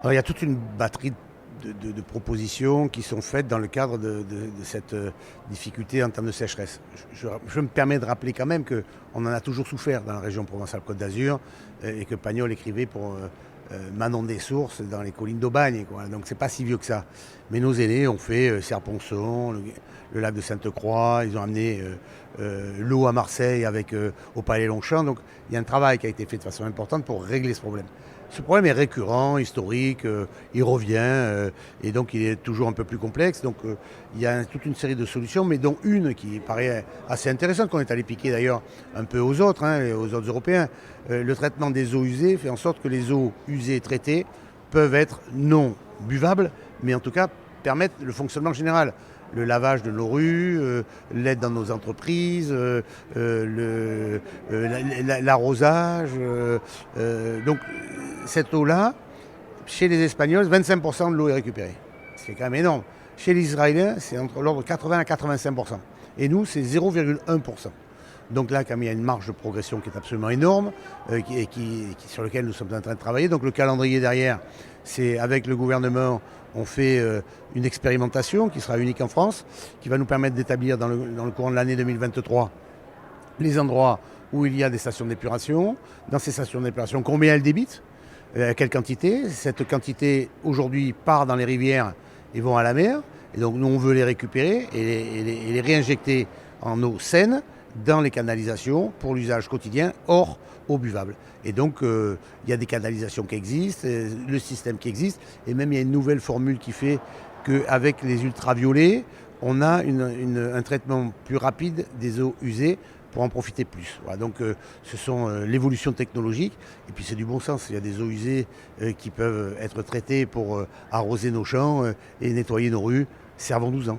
Alors, il y a toute une batterie de propositions qui sont faites dans le cadre de cette difficulté en termes de sécheresse. Je me permets de rappeler quand même qu'on en a toujours souffert dans la région Provence-Alpes-Côte d'Azur et que Pagnol écrivait pour Manon des Sources dans les collines d'Aubagne, quoi. Donc c'est pas si vieux que ça. Mais nos aînés ont fait Serponçon, le lac de Sainte-Croix, ils ont amené l'eau à Marseille avec au Palais Longchamp. Donc il y a un travail qui a été fait de façon importante pour régler ce problème. Ce problème est récurrent, historique, il revient et donc il est toujours un peu plus complexe. Donc il y a toute une série de solutions, mais dont une qui paraît assez intéressante, qu'on est allé piquer d'ailleurs un peu aux autres, aux autres Européens. Le traitement des eaux usées fait en sorte que les eaux usées et traitées peuvent être non buvables, mais en tout cas permettre le fonctionnement général. Le lavage de nos rues, l'aide dans nos entreprises, l'arrosage. Donc cette eau-là, chez les Espagnols, 25% de l'eau est récupérée. C'est quand même énorme. Chez les Israéliens, c'est entre l'ordre de 80 à 85%. Et nous, c'est 0,1%. Donc là, comme il y a une marge de progression qui est absolument énorme, sur laquelle nous sommes en train de travailler. Donc le calendrier derrière, c'est avec le gouvernement, on fait une expérimentation qui sera unique en France, qui va nous permettre d'établir dans le courant de l'année 2023 les endroits où il y a des stations d'épuration. Dans ces stations d'épuration, combien elles débitent, quelle quantité. Cette quantité, aujourd'hui, part dans les rivières et vont à la mer. Et donc nous, on veut les récupérer et les réinjecter en eau saine dans les canalisations pour l'usage quotidien, hors eau buvable. Et donc, il y a des canalisations qui existent, le système qui existe, et même il y a une nouvelle formule qui fait qu'avec les ultraviolets, on a un traitement plus rapide des eaux usées pour en profiter plus. Voilà, donc ce sont l'évolution technologique, et puis c'est du bon sens. Il y a des eaux usées qui peuvent être traitées pour arroser nos champs et nettoyer nos rues. Servons-nous-en.